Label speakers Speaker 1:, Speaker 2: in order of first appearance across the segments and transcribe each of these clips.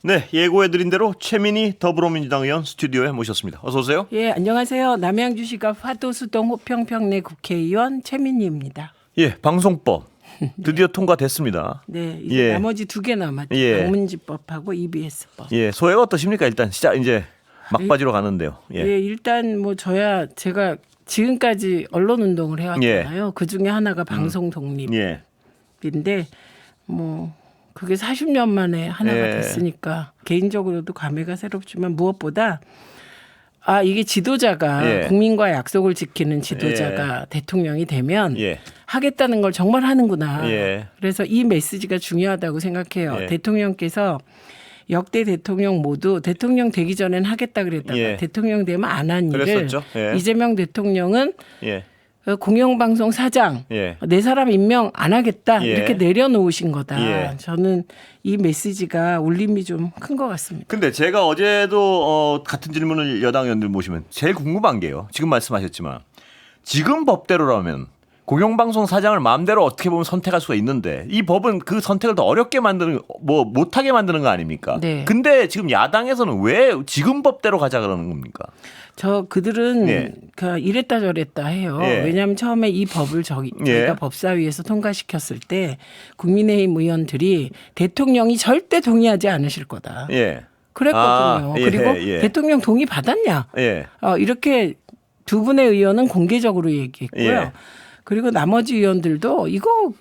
Speaker 1: 네, 예고해드린 대로 최민희 더불어민주당 의원 스튜디오에 모셨습니다. 어서 오세요.
Speaker 2: 예, 안녕하세요. 남양주시가 화도수동 호평평내 국회의원 최민희입니다.
Speaker 1: 예, 방송법 드디어 통과됐습니다.
Speaker 2: 네, 이제
Speaker 1: 예.
Speaker 2: 나머지 두 개 남았죠.
Speaker 1: 예.
Speaker 2: 방문지법하고 EBS법.
Speaker 1: 예, 소회가 어떠십니까? 일단 시작 이제 막바지로 가는데요. 예,
Speaker 2: 예, 일단 뭐 제가 지금까지 언론 운동을 해왔잖아요. 그 중에 하나가 방송 독립인데
Speaker 1: 예,
Speaker 2: 뭐 그게 40년 만에 하나가
Speaker 1: 예.
Speaker 2: 됐으니까 개인적으로도 감회가 새롭지만 무엇보다 이게 지도자가
Speaker 1: 예.
Speaker 2: 국민과 약속을 지키는 지도자가 대통령이 되면
Speaker 1: 예,
Speaker 2: 하겠다는 걸 정말 하는구나.
Speaker 1: 예.
Speaker 2: 그래서 이 메시지가 중요하다고 생각해요.
Speaker 1: 예.
Speaker 2: 대통령께서 역대 대통령 모두 대통령 되기 전엔 하겠다 그랬다가
Speaker 1: 예.
Speaker 2: 대통령 되면 안 한 일을
Speaker 1: 그랬었죠. 예.
Speaker 2: 이재명 대통령은
Speaker 1: 예,
Speaker 2: 공영방송 사장
Speaker 1: 예.
Speaker 2: 내 사람 임명 안 하겠다
Speaker 1: 예.
Speaker 2: 이렇게 내려놓으신 거다.
Speaker 1: 예.
Speaker 2: 저는 이 메시지가 울림이 좀 큰 것 같습니다.
Speaker 1: 근데 제가 어제도 같은 질문을 여당 의원들 모시면 제일 궁금한 게요. 지금 말씀하셨지만 지금 법대로라면 공영방송 사장을 마음대로 어떻게 보면 선택할 수가 있는데 이 법은 그 선택을 더 어렵게 만드는 못하게 만드는 거 아닙니까?
Speaker 2: 네.
Speaker 1: 근데 지금 야당에서는 왜 지금 법대로 가자 그러는 겁니까?
Speaker 2: 그들은
Speaker 1: 예.
Speaker 2: 이랬다 저랬다 해요.
Speaker 1: 예.
Speaker 2: 왜냐하면 처음에 이 법을 저희가 법사위에서 통과시켰을 때 국민의힘 의원들이 대통령이 절대 동의하지 않으실 거다.
Speaker 1: 예.
Speaker 2: 그랬거든요.
Speaker 1: 예,
Speaker 2: 그리고
Speaker 1: 예.
Speaker 2: 대통령 동의 받았냐?
Speaker 1: 예.
Speaker 2: 이렇게 두 분의 의원은 공개적으로 얘기했고요.
Speaker 1: 예.
Speaker 2: 그리고 나머지 의원들도 이거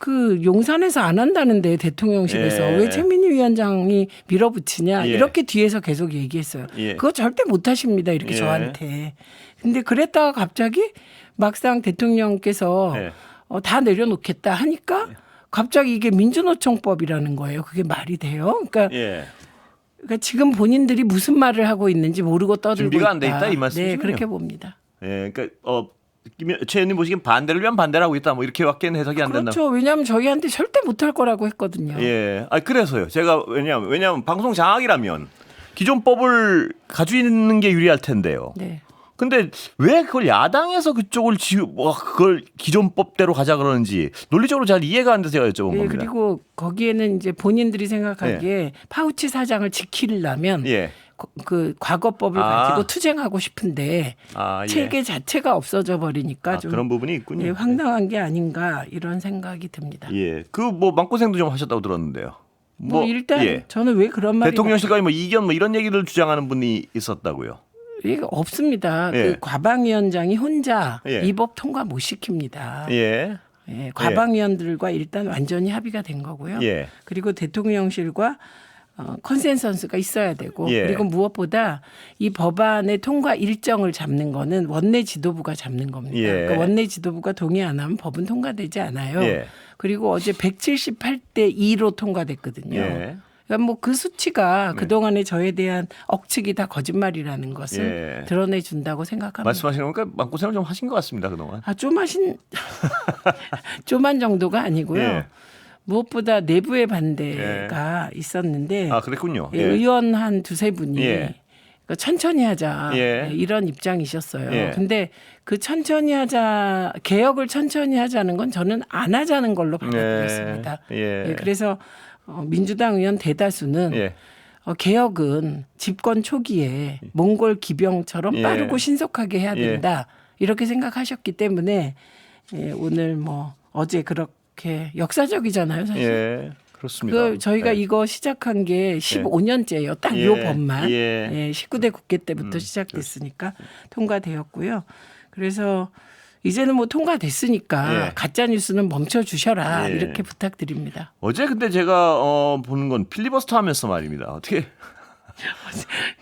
Speaker 2: 용산에서 안 한다는데 대통령실에서
Speaker 1: 예.
Speaker 2: 왜 최민희 위원장이 밀어붙이냐
Speaker 1: 예.
Speaker 2: 이렇게 뒤에서 계속 얘기했어요.
Speaker 1: 예.
Speaker 2: 그거 절대 못 하십니다. 이렇게
Speaker 1: 예.
Speaker 2: 저한테. 근데 그랬다가 갑자기 막상 대통령께서
Speaker 1: 예.
Speaker 2: 다 내려놓겠다 하니까 갑자기 이게 민주노총법이라는 거예요. 그게 말이 돼요? 그러니까
Speaker 1: 예.
Speaker 2: 지금 본인들이 무슨 말을 하고 있는지 모르고 떠들고
Speaker 1: 준비가 안 돼
Speaker 2: 있다.
Speaker 1: 있다 이 말씀이시군요.
Speaker 2: 네, 그렇게 봅니다.
Speaker 1: 예. 그러니까 최 의원님 보시기엔 반대를 위한 반대를 하고 있다. 뭐 이렇게밖에 해석이 안 된다.
Speaker 2: 그렇죠. 왜냐하면 저희한테 절대 못할 거라고 했거든요.
Speaker 1: 예. 그래서요. 제가 왜냐하면 방송 장악이라면 기존 법을 가지고 있는 게 유리할 텐데요.
Speaker 2: 네.
Speaker 1: 근데 왜 그걸 야당에서 그쪽을 그걸 기존 법대로 가자 그러는지 논리적으로 잘 이해가 안 돼서 제가 여쭤본
Speaker 2: 예,
Speaker 1: 겁니다.
Speaker 2: 그리고 거기에는 이제 본인들이 생각하기에 파우치 사장을 지키려면
Speaker 1: 예.
Speaker 2: 그 과거법을 가지고 투쟁하고 싶은데
Speaker 1: 예.
Speaker 2: 체계 자체가 없어져 버리니까 좀
Speaker 1: 그런 부분이 있군요.
Speaker 2: 예, 황당한 게 아닌가 이런 생각이 듭니다.
Speaker 1: 예. 마음고생도 좀 하셨다고 들었는데요.
Speaker 2: 일단
Speaker 1: 예.
Speaker 2: 저는 왜 그런 말이
Speaker 1: 대통령실과 이견 이런 얘기를 주장하는 분이 있었다고요.
Speaker 2: 이게 없습니다.
Speaker 1: 예.
Speaker 2: 그 과방위원장이 혼자
Speaker 1: 예.
Speaker 2: 이 법 통과 못 시킵니다.
Speaker 1: 예.
Speaker 2: 예, 과방위원들과 일단 완전히 합의가 된 거고요.
Speaker 1: 예.
Speaker 2: 그리고 대통령실과 컨센서스가 있어야 되고
Speaker 1: 예.
Speaker 2: 그리고 무엇보다 이 법안의 통과 일정을 잡는 거는 원내 지도부가 잡는 겁니다.
Speaker 1: 예.
Speaker 2: 그러니까 원내 지도부가 동의 안 하면 법은 통과되지 않아요.
Speaker 1: 예.
Speaker 2: 그리고 어제 178대 2로 통과됐거든요.
Speaker 1: 예.
Speaker 2: 그러니까 그 수치가 그동안에 저에 대한 억측이 다 거짓말이라는 것을
Speaker 1: 예.
Speaker 2: 드러내 준다고 생각합니다.
Speaker 1: 말씀하시는 거니까 마음고생을 좀 하신 것 같습니다. 그동안.
Speaker 2: 쪼만 정도가 아니고요.
Speaker 1: 예.
Speaker 2: 무엇보다 내부의 반대가 있었는데
Speaker 1: 그랬군요.
Speaker 2: 예,
Speaker 1: 예.
Speaker 2: 의원 한 두세 분이
Speaker 1: 예.
Speaker 2: 천천히 하자
Speaker 1: 예.
Speaker 2: 이런 입장이셨어요.
Speaker 1: 예.
Speaker 2: 근데 그 천천히 하자 개혁을 천천히 하자는 건 저는 안 하자는 걸로 받아들였습니다.
Speaker 1: 예.
Speaker 2: 예, 그래서 민주당 의원 대다수는
Speaker 1: 예.
Speaker 2: 개혁은 집권 초기에 몽골 기병처럼
Speaker 1: 예.
Speaker 2: 빠르고 신속하게 해야
Speaker 1: 예.
Speaker 2: 된다 이렇게 생각하셨기 때문에 오늘 어제 그렇게 역사적이잖아요, 사실.
Speaker 1: 예. 그렇습니다.
Speaker 2: 저희가
Speaker 1: 예.
Speaker 2: 이거 시작한 게 15년째예요. 딱 이
Speaker 1: 예.
Speaker 2: 법만.
Speaker 1: 예.
Speaker 2: 19대 국회 때부터 시작됐으니까 통과되었고요. 그래서 이제는 통과됐으니까
Speaker 1: 예.
Speaker 2: 가짜 뉴스는 멈춰 주셔라
Speaker 1: 예.
Speaker 2: 이렇게 부탁드립니다.
Speaker 1: 어제 근데 제가 보는 건 필리버스터 하면서 말입니다. 어떻게?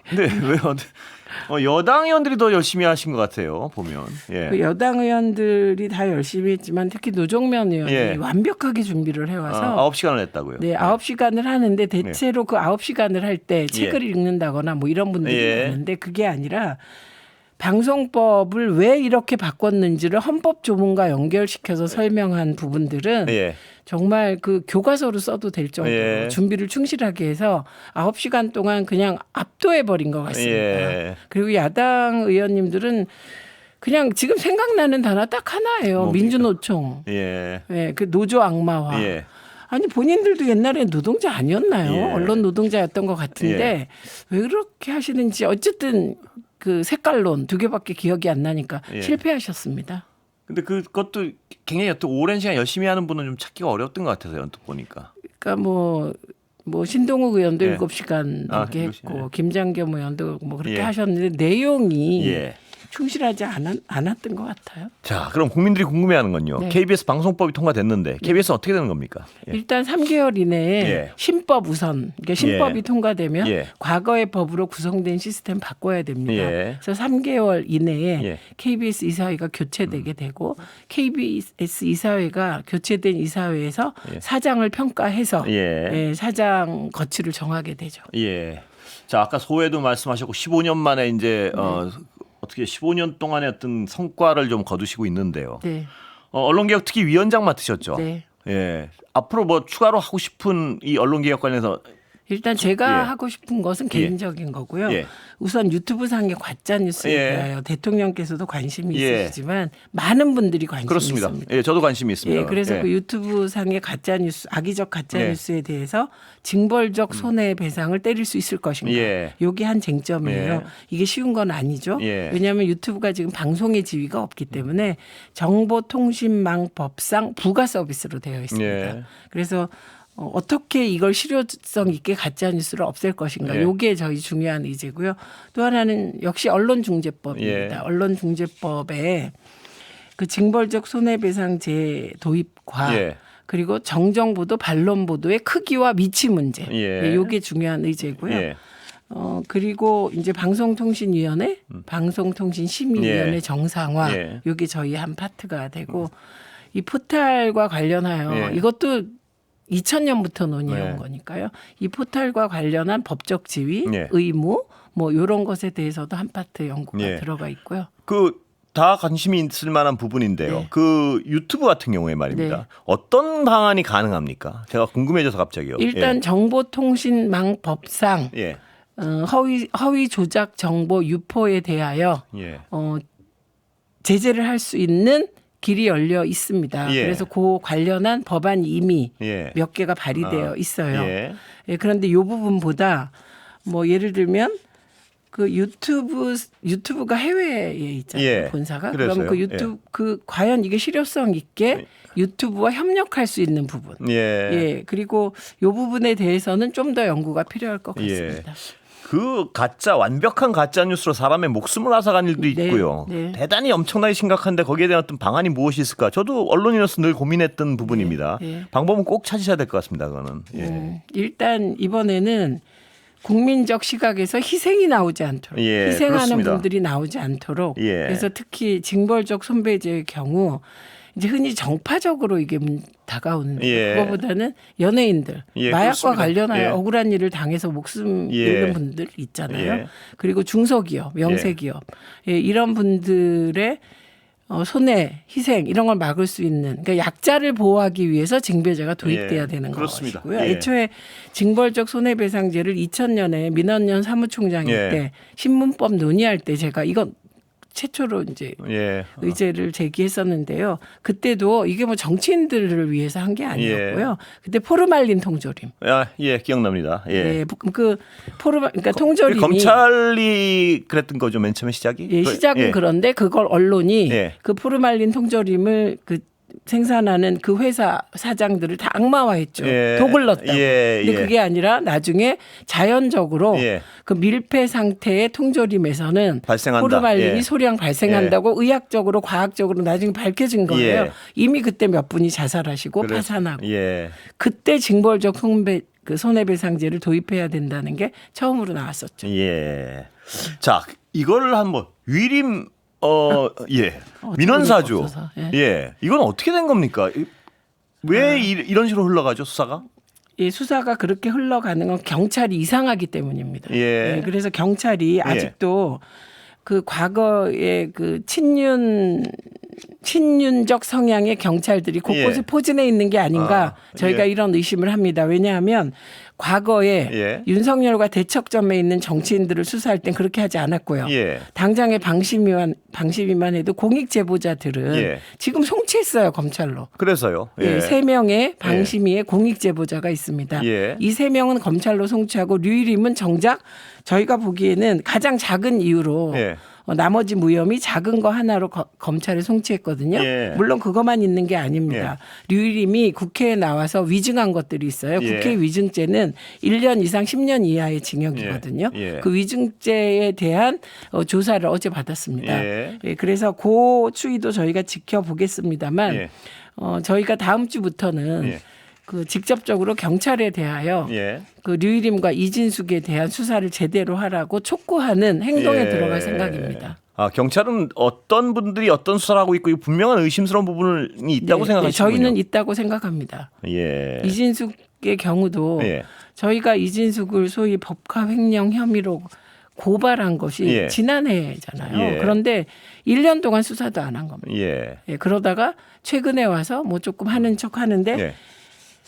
Speaker 1: 근데 왜 여당 의원들이 더 열심히 하신 것 같아요. 보면. 예.
Speaker 2: 그 여당 의원들이 다 열심히 했지만 특히 노정면 의원이
Speaker 1: 예.
Speaker 2: 완벽하게 준비를 해와서
Speaker 1: 9시간을 했다고요.
Speaker 2: 네, 9시간을 하는데 대체로 그 9시간을 할 때 책을 읽는다거나 이런 분들이
Speaker 1: 예.
Speaker 2: 많은데 그게 아니라 방송법을 왜 이렇게 바꿨는지를 헌법 조문과 연결시켜서 설명한 부분들은
Speaker 1: 예.
Speaker 2: 정말 그 교과서로 써도 될 정도로
Speaker 1: 예.
Speaker 2: 준비를 충실하게 해서 9시간 동안 그냥 압도해버린 것 같습니다.
Speaker 1: 예.
Speaker 2: 그리고 야당 의원님들은 그냥 지금 생각나는 단어 딱 하나예요.
Speaker 1: 뭡니까?
Speaker 2: 민주노총.
Speaker 1: 예.
Speaker 2: 그 노조 악마화.
Speaker 1: 예.
Speaker 2: 아니 본인들도 옛날에 노동자 아니었나요?
Speaker 1: 예.
Speaker 2: 언론 노동자였던 것 같은데 왜 그렇게 하시는지 어쨌든 그 색깔론 2개밖에 기억이 안 나니까
Speaker 1: 예.
Speaker 2: 실패하셨습니다.
Speaker 1: 근데 그것도 굉장히 여튼 오랜 시간 열심히 하는 분은 좀 찾기가 어려웠던 것 같아서 언뜻 보니까.
Speaker 2: 그러니까 뭐 신동욱 의원도
Speaker 1: 예.
Speaker 2: 7시간 넘게
Speaker 1: 아,
Speaker 2: 했고
Speaker 1: 예.
Speaker 2: 김장겸 의원도 뭐 그렇게
Speaker 1: 예.
Speaker 2: 하셨는데 내용이
Speaker 1: 예.
Speaker 2: 충실하지 않았던 것 같아요.
Speaker 1: 자, 그럼 국민들이 궁금해하는 건요.
Speaker 2: 네.
Speaker 1: KBS 방송법이 통과됐는데 KBS는 어떻게 되는 겁니까? 예.
Speaker 2: 일단 3개월 이내에
Speaker 1: 예.
Speaker 2: 신법 우선, 그러니까 신법이
Speaker 1: 예.
Speaker 2: 통과되면
Speaker 1: 예.
Speaker 2: 과거의 법으로 구성된 시스템 바꿔야 됩니다.
Speaker 1: 예.
Speaker 2: 그래서 3개월 이내에
Speaker 1: 예.
Speaker 2: KBS 이사회가 교체되게 되고 KBS 이사회가 교체된 이사회에서
Speaker 1: 예.
Speaker 2: 사장을 평가해서
Speaker 1: 예.
Speaker 2: 사장 거취를 정하게 되죠.
Speaker 1: 예. 자, 아까 소회도 말씀하셨고 15년 만에 이제 어떻게 15년 동안의 어떤 성과를 좀 거두시고 있는데요.
Speaker 2: 네.
Speaker 1: 언론개혁특위 위원장 맡으셨죠.
Speaker 2: 네.
Speaker 1: 예. 앞으로 뭐 추가로 하고 싶은 이 언론개혁 관련해서
Speaker 2: 일단 제가
Speaker 1: 예.
Speaker 2: 하고 싶은 것은 개인적인 거고요.
Speaker 1: 예.
Speaker 2: 우선 유튜브 상의 가짜 뉴스에
Speaker 1: 예.
Speaker 2: 대하여 대통령께서도 관심이
Speaker 1: 예.
Speaker 2: 있으시지만 많은 분들이 관심이
Speaker 1: 그렇습니다.
Speaker 2: 있습니다.
Speaker 1: 예, 저도 관심이 있습니다.
Speaker 2: 예, 그래서
Speaker 1: 예.
Speaker 2: 그 유튜브 상의 가짜 뉴스, 악의적 가짜
Speaker 1: 예.
Speaker 2: 뉴스에 대해서 징벌적 손해배상을 때릴 수 있을 것인가?
Speaker 1: 예.
Speaker 2: 이게 한 쟁점이에요.
Speaker 1: 예.
Speaker 2: 이게 쉬운 건 아니죠.
Speaker 1: 예.
Speaker 2: 왜냐하면 유튜브가 지금 방송의 지위가 없기 때문에 정보통신망법상 부가 서비스로 되어 있습니다.
Speaker 1: 예.
Speaker 2: 그래서 어떻게 이걸 실효성 있게 가짜 뉴스를 없앨 것인가?
Speaker 1: 예.
Speaker 2: 이게 저희 중요한 의제고요. 또 하나는 역시 언론중재법입니다.
Speaker 1: 예.
Speaker 2: 언론중재법에 그 징벌적 손해배상제 도입과
Speaker 1: 예.
Speaker 2: 그리고 정정보도 반론보도의 크기와 위치 문제.
Speaker 1: 예.
Speaker 2: 이게 중요한 의제고요.
Speaker 1: 예.
Speaker 2: 그리고 이제 방송통신위원회, 방송통신심의위원회
Speaker 1: 예.
Speaker 2: 정상화.
Speaker 1: 예.
Speaker 2: 이게 저희 한 파트가 되고 이 포탈과 관련하여
Speaker 1: 예.
Speaker 2: 이것도 2000년부터 논의해온
Speaker 1: 네.
Speaker 2: 거니까요. 이 포탈과 관련한 법적 지위,
Speaker 1: 예.
Speaker 2: 의무 뭐 이런 것에 대해서도 한 파트 연구가
Speaker 1: 예.
Speaker 2: 들어가 있고요.
Speaker 1: 다 관심이 있을 만한 부분인데요.
Speaker 2: 네.
Speaker 1: 그 유튜브 같은 경우에 말입니다.
Speaker 2: 네.
Speaker 1: 어떤 방안이 가능합니까? 제가 궁금해져서 갑자기요.
Speaker 2: 일단 정보통신망법상
Speaker 1: 예.
Speaker 2: 허위 조작 정보 유포에 대하여
Speaker 1: 예.
Speaker 2: 제재를 할 수 있는 길이 열려 있습니다.
Speaker 1: 예.
Speaker 2: 그래서 그 관련한 법안이 이미
Speaker 1: 예.
Speaker 2: 몇 개가 발의되어 있어요.
Speaker 1: 예.
Speaker 2: 예, 그런데 이 부분보다 뭐 예를 들면 그 유튜브가 해외에 있잖아요.
Speaker 1: 예.
Speaker 2: 본사가.
Speaker 1: 그래서요.
Speaker 2: 그럼 그 유튜브 그 과연 이게 실효성 있게 유튜브와 협력할 수 있는 부분.
Speaker 1: 예.
Speaker 2: 예. 그리고 이 부분에 대해서는 좀 더 연구가 필요할 것 같습니다.
Speaker 1: 그 완벽한 가짜 뉴스로 사람의 목숨을 앗아간 일도
Speaker 2: 네,
Speaker 1: 있고요.
Speaker 2: 네.
Speaker 1: 대단히 엄청나게 심각한데 거기에 대한 어떤 방안이 무엇이 있을까? 저도 언론인으로서 늘 고민했던 부분입니다.
Speaker 2: 네.
Speaker 1: 방법은 꼭 찾으셔야 될 것 같습니다. 그거는. 예.
Speaker 2: 일단 이번에는 국민적 시각에서 희생이 나오지 않도록
Speaker 1: 예,
Speaker 2: 희생하는
Speaker 1: 그렇습니다.
Speaker 2: 분들이 나오지 않도록
Speaker 1: 예.
Speaker 2: 그래서 특히 징벌적 손배제의 경우 이제 흔히 정파적으로 이게 다가오는데
Speaker 1: 예.
Speaker 2: 그거보다는 연예인들
Speaker 1: 예,
Speaker 2: 마약과
Speaker 1: 그렇습니다.
Speaker 2: 관련하여
Speaker 1: 예.
Speaker 2: 억울한 일을 당해서 목숨
Speaker 1: 예.
Speaker 2: 잃는 분들 있잖아요.
Speaker 1: 예.
Speaker 2: 그리고 중소기업, 명세기업 이런 분들의 손해, 희생 이런 걸 막을 수 있는 그러니까 약자를 보호하기 위해서 징배제가 도입돼야
Speaker 1: 예,
Speaker 2: 되는
Speaker 1: 그렇습니다.
Speaker 2: 것이고요.
Speaker 1: 예.
Speaker 2: 애초에 징벌적 손해배상제를 2000년에 민원연 사무총장일
Speaker 1: 예.
Speaker 2: 때 신문법 논의할 때 제가 이건 최초로 이제
Speaker 1: 예.
Speaker 2: 의제를 제기했었는데요. 그때도 이게 뭐 정치인들을 위해서 한 게 아니었고요. 그때 포르말린 통조림.
Speaker 1: 예, 기억납니다. 예.
Speaker 2: 네, 그 그러니까 통조림이
Speaker 1: 검찰이 그랬던 거죠, 맨 처음에 시작이?
Speaker 2: 예, 시작은
Speaker 1: 예.
Speaker 2: 그런데 그걸 언론이
Speaker 1: 예.
Speaker 2: 그 포르말린 통조림을 그 생산하는 그 회사 사장들을 다 악마화했죠.
Speaker 1: 예.
Speaker 2: 독을 넣었다고.
Speaker 1: 예,
Speaker 2: 근데
Speaker 1: 예.
Speaker 2: 그게 아니라 나중에 자연적으로
Speaker 1: 예.
Speaker 2: 그 밀폐 상태의 통조림에서는
Speaker 1: 발생한다.
Speaker 2: 포르말린이
Speaker 1: 예.
Speaker 2: 소량 발생한다고 의학적으로 과학적으로 나중에 밝혀진 거예요.
Speaker 1: 예.
Speaker 2: 이미 그때 몇 분이 자살하시고
Speaker 1: 그래.
Speaker 2: 파산하고
Speaker 1: 예.
Speaker 2: 그때 징벌적 손해배상제를 도입해야 된다는 게 처음으로 나왔었죠.
Speaker 1: 예. 자, 이걸 한번 위림 예. 민원사주.
Speaker 2: 없어서, 예.
Speaker 1: 예. 이건 어떻게 된 겁니까? 왜 이런 식으로 흘러가죠, 수사가?
Speaker 2: 이 수사가 그렇게 흘러가는 건 경찰이 이상하기 때문입니다.
Speaker 1: 예.
Speaker 2: 그래서 경찰이 아직도 그 과거의 그 친윤적 성향의 경찰들이 곳곳에
Speaker 1: 예.
Speaker 2: 포진해 있는 게 아닌가 저희가
Speaker 1: 예.
Speaker 2: 이런 의심을 합니다. 왜냐하면 과거에
Speaker 1: 예.
Speaker 2: 윤석열과 대척점에 있는 정치인들을 수사할 땐 그렇게 하지 않았고요.
Speaker 1: 예.
Speaker 2: 당장의 방심위만 해도 공익 제보자들은
Speaker 1: 예.
Speaker 2: 지금 송치했어요 검찰로.
Speaker 1: 그래서요.
Speaker 2: 예. 3명의 방심위에 공익 제보자가 있습니다.
Speaker 1: 예.
Speaker 2: 이 3명은 검찰로 송치하고 류일임은 정작 저희가 보기에는 가장 작은 이유로
Speaker 1: 예.
Speaker 2: 나머지 무혐의 작은 거 하나로 검찰에 송치했거든요.
Speaker 1: 예.
Speaker 2: 물론 그것만 있는 게 아닙니다. 류일임이 국회에 나와서 위증한 것들이 있어요.
Speaker 1: 예.
Speaker 2: 국회 위증죄는 1년 이상 10년 이하의 징역이거든요.
Speaker 1: 예. 예.
Speaker 2: 그 위증죄에 대한 조사를 어제 받았습니다.
Speaker 1: 예.
Speaker 2: 예, 그래서 그 추이도 저희가 지켜보겠습니다만
Speaker 1: 예.
Speaker 2: 저희가 다음 주부터는
Speaker 1: 예.
Speaker 2: 그 직접적으로 경찰에 대하여
Speaker 1: 예.
Speaker 2: 그 류일임과 이진숙에 대한 수사를 제대로 하라고 촉구하는 행동에
Speaker 1: 예.
Speaker 2: 들어갈 생각입니다.
Speaker 1: 아, 경찰은 어떤 분들이 어떤 수사를 하고 있고 분명한 의심스러운 부분이 있다고 생각하시는군요.
Speaker 2: 저희는 있다고 생각합니다.
Speaker 1: 예.
Speaker 2: 이진숙의 경우도
Speaker 1: 예.
Speaker 2: 저희가 이진숙을 소위 법카 횡령 혐의로 고발한 것이
Speaker 1: 예.
Speaker 2: 지난해잖아요.
Speaker 1: 예.
Speaker 2: 그런데 1년 동안 수사도 안 한 겁니다.
Speaker 1: 예.
Speaker 2: 예, 그러다가 최근에 와서 뭐 조금 하는 척 하는데
Speaker 1: 예.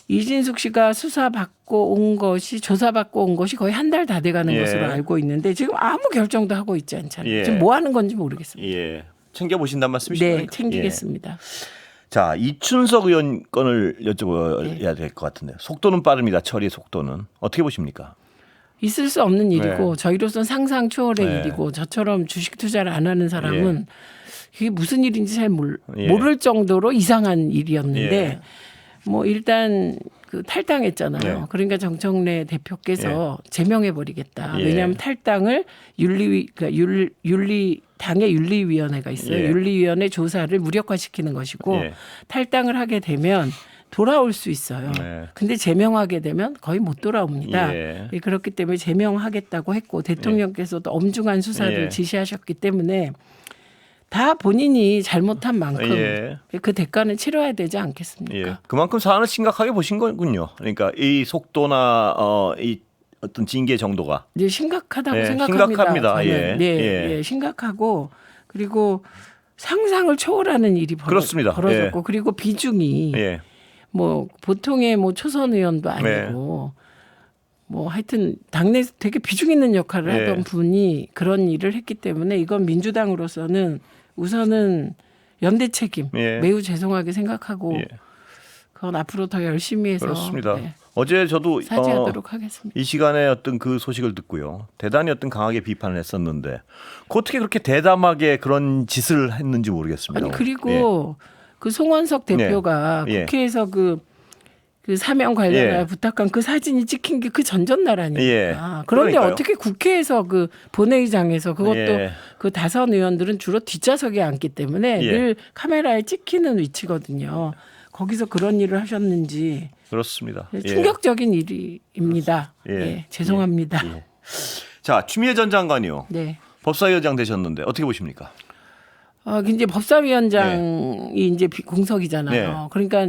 Speaker 2: 이진숙 씨가 수사받고 온 것이 조사받고 온 것이 거의 한 달 다 돼가는
Speaker 1: 예.
Speaker 2: 것으로 알고 있는데 지금 아무 결정도 하고 있지 않잖아요.
Speaker 1: 예.
Speaker 2: 지금 뭐 하는 건지 모르겠습니다.
Speaker 1: 예. 챙겨 보신단 말씀이십니까?
Speaker 2: 네, 챙기겠습니다.
Speaker 1: 자, 이춘석 의원 건을 여쭤봐야 될 것 같은데 속도는 빠릅니다. 처리 속도는 어떻게 보십니까?
Speaker 2: 있을 수 없는 일이고
Speaker 1: 네.
Speaker 2: 저희로서는 상상 초월의
Speaker 1: 네.
Speaker 2: 일이고 저처럼 주식 투자를 안 하는 사람은 그게 무슨 일인지 잘
Speaker 1: 예.
Speaker 2: 모를 정도로 이상한 일이었는데
Speaker 1: 예.
Speaker 2: 뭐 일단 그 탈당했잖아요.
Speaker 1: 네.
Speaker 2: 그러니까 정청래 대표께서 제명해 버리겠다.
Speaker 1: 예.
Speaker 2: 왜냐하면 탈당을 당의 윤리위원회가 있어요.
Speaker 1: 예.
Speaker 2: 윤리위원회 조사를 무력화시키는 것이고
Speaker 1: 예.
Speaker 2: 탈당을 하게 되면 돌아올 수 있어요.
Speaker 1: 네.
Speaker 2: 근데 제명하게 되면 거의 못 돌아옵니다.
Speaker 1: 예.
Speaker 2: 그렇기 때문에 제명하겠다고 했고 대통령께서도 엄중한 수사를
Speaker 1: 예.
Speaker 2: 지시하셨기 때문에 다 본인이 잘못한 만큼
Speaker 1: 예.
Speaker 2: 그 대가는 치러야 되지 않겠습니까?
Speaker 1: 예. 그만큼 사안을 심각하게 보신 거군요. 그러니까 이 속도나 이 어떤 징계 정도가
Speaker 2: 이제 심각하다고
Speaker 1: 예,
Speaker 2: 생각합니다.
Speaker 1: 심각합니다.
Speaker 2: 저는.
Speaker 1: 예.
Speaker 2: 네,
Speaker 1: 예.
Speaker 2: 예, 심각하고 그리고 상상을 초월하는 일이
Speaker 1: 그렇습니다.
Speaker 2: 벌어졌고
Speaker 1: 예.
Speaker 2: 그리고 비중이
Speaker 1: 예.
Speaker 2: 뭐 보통의 뭐 초선 의원도 아니고 뭐 하여튼 당내에서 되게 비중 있는 역할을
Speaker 1: 예.
Speaker 2: 하던 분이 그런 일을 했기 때문에 이건 민주당으로서는 우선은 연대 책임
Speaker 1: 예.
Speaker 2: 매우 죄송하게 생각하고
Speaker 1: 예.
Speaker 2: 그건 앞으로 더 열심히 해서
Speaker 1: 그렇습니다.
Speaker 2: 네,
Speaker 1: 어제 저도
Speaker 2: 사죄하도록 하겠습니다.
Speaker 1: 이 시간에 어떤 그 소식을 듣고요. 대단히 어떤 강하게 비판을 했었는데 그 어떻게 그렇게 대담하게 그런 짓을 했는지 모르겠습니다.
Speaker 2: 아니 그리고 그 송원석 대표가
Speaker 1: 예.
Speaker 2: 국회에서 그 사면 관련하여
Speaker 1: 예.
Speaker 2: 부탁한 그 사진이 찍힌 게 그 전전날 아닙니까?
Speaker 1: 예.
Speaker 2: 그런데
Speaker 1: 그러니까요.
Speaker 2: 어떻게 국회에서 그 본회의장에서 그것도
Speaker 1: 예.
Speaker 2: 그 다선 의원들은 주로 뒷좌석에 앉기 때문에
Speaker 1: 예.
Speaker 2: 늘 카메라에 찍히는 위치거든요. 거기서 그런 일을 하셨는지
Speaker 1: 그렇습니다. 예.
Speaker 2: 충격적인 일입니다.
Speaker 1: 예.
Speaker 2: 예. 죄송합니다.
Speaker 1: 예. 자, 추미애 전 장관이요.
Speaker 2: 네.
Speaker 1: 법사위원장 되셨는데 어떻게 보십니까?
Speaker 2: 이제 법사위원장이 이제 공석이잖아요.
Speaker 1: 네.
Speaker 2: 그러니까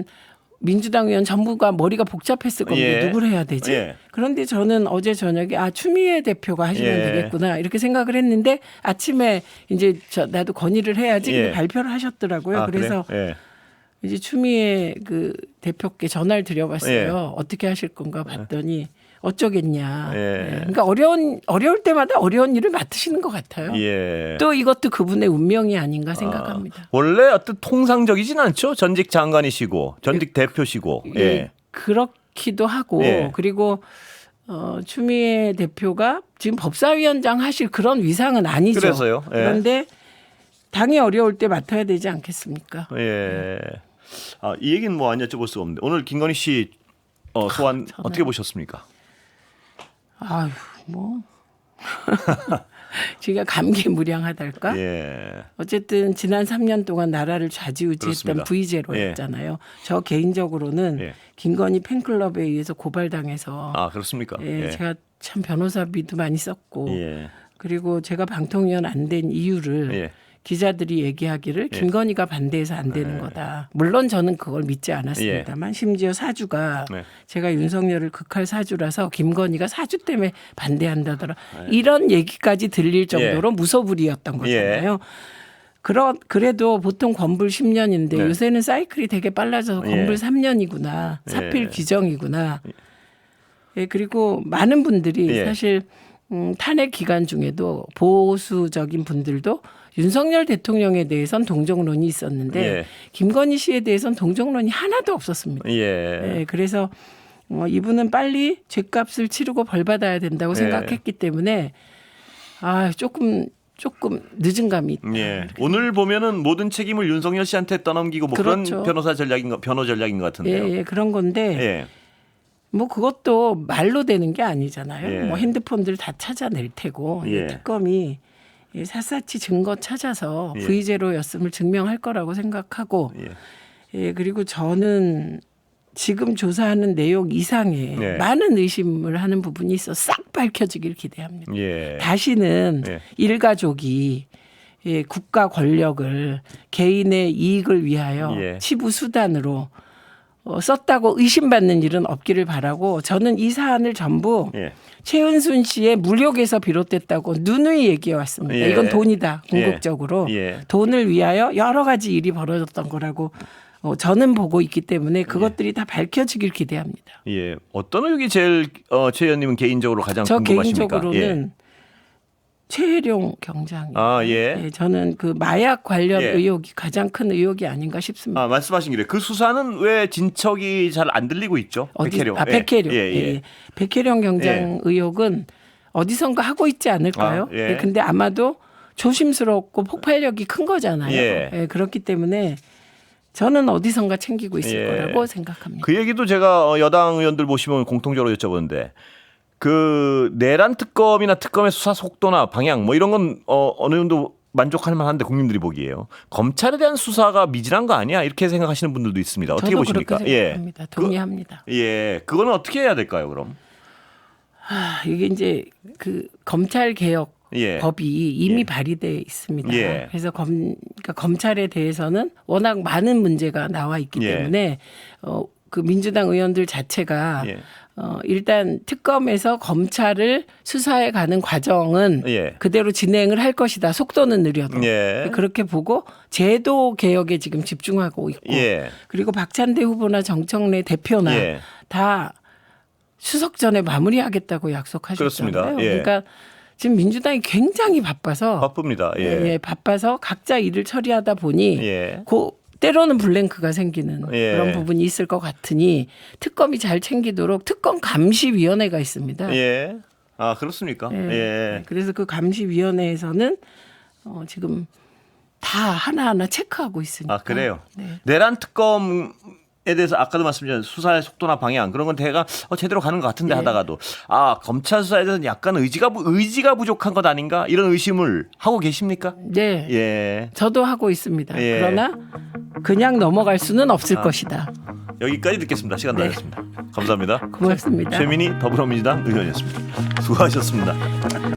Speaker 2: 민주당 의원 전부가 머리가 복잡했을 겁니다.
Speaker 1: 예.
Speaker 2: 누구를 해야 되지?
Speaker 1: 예.
Speaker 2: 그런데 저는 어제 저녁에 추미애 대표가 하시면
Speaker 1: 예.
Speaker 2: 되겠구나 이렇게 생각을 했는데 아침에 이제 나도 건의를 해야지
Speaker 1: 예.
Speaker 2: 발표를 하셨더라고요. 그래서
Speaker 1: 그래요?
Speaker 2: 이제 추미애 그 대표께 전화를 드려봤어요.
Speaker 1: 예.
Speaker 2: 어떻게 하실 건가 봤더니 어쩌겠냐.
Speaker 1: 예.
Speaker 2: 예. 그러니까 어려울 때마다 어려운 일을 맡으시는 것 같아요.
Speaker 1: 예.
Speaker 2: 또 이것도 그분의 운명이 아닌가 생각합니다.
Speaker 1: 원래 어떤 통상적이진 않죠. 전직 장관이시고 전직 대표시고. 예.
Speaker 2: 그렇기도 하고
Speaker 1: 예.
Speaker 2: 그리고 추미애 대표가 지금 법사위원장 하실 그런 위상은 아니죠.
Speaker 1: 그래서요. 예.
Speaker 2: 그런데 당이 어려울 때 맡아야 되지 않겠습니까?
Speaker 1: 예. 이 얘기는 뭐 안 여쭤볼 수가 없는데 오늘 김건희 씨 소환 어떻게 보셨습니까?
Speaker 2: 아유 뭐 제가 감개무량하달까?
Speaker 1: 예.
Speaker 2: 어쨌든 지난 3년 동안 나라를 좌지우지했던
Speaker 1: 그렇습니다.
Speaker 2: V제로였잖아요. 저 개인적으로는
Speaker 1: 예.
Speaker 2: 김건희 팬클럽에 의해서 고발당해서
Speaker 1: 그렇습니까?
Speaker 2: 예, 제가 참 변호사비도 많이 썼고
Speaker 1: 예.
Speaker 2: 그리고 제가 방통위원 안 된 이유를
Speaker 1: 예.
Speaker 2: 기자들이 얘기하기를 김건희가 반대해서 안 되는 거다. 물론 저는 그걸 믿지 않았습니다만 심지어 사주가
Speaker 1: 네.
Speaker 2: 제가 윤석열을 극할 사주라서 김건희가 사주 때문에 반대한다더라. 이런 얘기까지 들릴 정도로 무소불위였던 거잖아요. 그래도 보통 건불 10년인데
Speaker 1: 네.
Speaker 2: 요새는 사이클이 되게 빨라져서 건불
Speaker 1: 예.
Speaker 2: 3년이구나. 사필
Speaker 1: 예.
Speaker 2: 규정이구나. 예, 그리고 많은 분들이
Speaker 1: 예.
Speaker 2: 사실 탄핵 기간 중에도 보수적인 분들도 윤석열 대통령에 대해선 동정론이 있었는데
Speaker 1: 예.
Speaker 2: 김건희 씨에 대해선 동정론이 하나도 없었습니다.
Speaker 1: 예.
Speaker 2: 예, 그래서 이분은 빨리 죗값을 치르고 벌 받아야 된다고
Speaker 1: 예.
Speaker 2: 생각했기 때문에 조금 늦은 감이 있다.
Speaker 1: 예. 오늘 보면은 모든 책임을 윤석열 씨한테 떠넘기고 뭐
Speaker 2: 그렇죠.
Speaker 1: 그런 변호 전략인 것 같은데요.
Speaker 2: 예, 그런 건데
Speaker 1: 예.
Speaker 2: 뭐 그것도 말로 되는 게 아니잖아요.
Speaker 1: 예.
Speaker 2: 뭐 핸드폰들 다 찾아낼 테고
Speaker 1: 예.
Speaker 2: 특검이 샅샅이 증거 찾아서
Speaker 1: 예.
Speaker 2: V제로였음을 증명할 거라고 생각하고
Speaker 1: 예.
Speaker 2: 예, 그리고 저는 지금 조사하는 내용 이상의
Speaker 1: 예.
Speaker 2: 많은 의심을 하는 부분이 있어 싹 밝혀지길 기대합니다.
Speaker 1: 예.
Speaker 2: 다시는
Speaker 1: 예.
Speaker 2: 일가족이 국가 권력을 개인의 이익을 위하여
Speaker 1: 예.
Speaker 2: 치부 수단으로 썼다고 의심받는 일은 없기를 바라고 저는 이 사안을 전부
Speaker 1: 예.
Speaker 2: 최은순 씨의 무력에서 비롯됐다고 누누이 얘기해 왔습니다.
Speaker 1: 예.
Speaker 2: 이건 돈이다. 궁극적으로
Speaker 1: 예.
Speaker 2: 돈을 위하여 여러 가지 일이 벌어졌던 거라고 저는 보고 있기 때문에 그것들이 다 밝혀지길 기대합니다.
Speaker 1: 예. 어떤 의혹이 제일 최 의원님은 개인적으로 가장
Speaker 2: 저
Speaker 1: 궁금하십니까?
Speaker 2: 개인적으로는 최혜룡 경장이.
Speaker 1: 예.
Speaker 2: 저는 그 마약 관련
Speaker 1: 예.
Speaker 2: 의혹이 가장 큰 의혹이 아닌가 싶습니다.
Speaker 1: 말씀하신 길에 그 수사는 왜 진척이 잘 안 들리고 있죠? 백혜룡.
Speaker 2: 백혜룡.
Speaker 1: 예.
Speaker 2: 백혜룡 경장
Speaker 1: 예.
Speaker 2: 의혹은 어디선가 하고 있지 않을까요?
Speaker 1: 예.
Speaker 2: 근데 아마도 조심스럽고 폭발력이 큰 거잖아요.
Speaker 1: 예.
Speaker 2: 그렇기 때문에 저는 어디선가 챙기고 있을
Speaker 1: 예.
Speaker 2: 거라고 생각합니다.
Speaker 1: 그 얘기도 제가 여당 의원들 보시면 공통적으로 여쭤보는데 그 내란 특검이나 특검의 수사 속도나 방향 뭐 이런 건 어느 정도 만족할 만한데 국민들이 보기에요. 검찰에 대한 수사가 미진한 거 아니야? 이렇게 생각하시는 분들도 있습니다. 어떻게
Speaker 2: 저도
Speaker 1: 보십니까?
Speaker 2: 그렇게 생각합니다. 동의합니다.
Speaker 1: 그거는 어떻게 해야 될까요, 그럼?
Speaker 2: 이게 이제 그 검찰 개혁
Speaker 1: 예.
Speaker 2: 법이 이미
Speaker 1: 예.
Speaker 2: 발의돼 있습니다.
Speaker 1: 예.
Speaker 2: 그래서 그러니까 검찰에 대해서는 워낙 많은 문제가 나와 있기
Speaker 1: 예.
Speaker 2: 때문에 그 민주당 의원들 자체가
Speaker 1: 예.
Speaker 2: 일단 특검에서 검찰을 수사해 가는 과정은
Speaker 1: 예.
Speaker 2: 그대로 진행을 할 것이다. 속도는 느려도.
Speaker 1: 예.
Speaker 2: 그렇게 보고 제도 개혁에 지금 집중하고 있고
Speaker 1: 예.
Speaker 2: 그리고 박찬대 후보나 정청래 대표나
Speaker 1: 예.
Speaker 2: 다 추석 전에 마무리하겠다고 약속하셨잖아요.
Speaker 1: 그렇습니다. 예.
Speaker 2: 그러니까 지금 민주당이 굉장히 바빠서
Speaker 1: 바쁩니다. 예.
Speaker 2: 바빠서 각자 일을 처리하다 보니
Speaker 1: 예.
Speaker 2: 때로는 블랭크가 생기는
Speaker 1: 예.
Speaker 2: 그런 부분이 있을 것 같으니 특검이 잘 챙기도록 특검 감시위원회가 있습니다.
Speaker 1: 예. 그렇습니까?
Speaker 2: 예.
Speaker 1: 예.
Speaker 2: 그래서 그 감시위원회에서는 지금 다 하나하나 체크하고 있으니까.
Speaker 1: 그래요.
Speaker 2: 네.
Speaker 1: 내란 특검에 대해서 아까도 말씀드린 수사의 속도나 방향 그런 건 대가 제대로 가는 것 같은데
Speaker 2: 예.
Speaker 1: 하다가도 검찰 수사에 대해서는 약간 의지가 부족한 것 아닌가 이런 의심을 하고 계십니까?
Speaker 2: 네.
Speaker 1: 예.
Speaker 2: 저도 하고 있습니다.
Speaker 1: 예.
Speaker 2: 그러나 그냥 넘어갈 수는 없을 것이다.
Speaker 1: 여기까지 듣겠습니다. 시간
Speaker 2: 네.
Speaker 1: 나겠습니다. 감사합니다.
Speaker 2: 고맙습니다.
Speaker 1: 최민희 더불어민주당 의원이었습니다. 수고하셨습니다.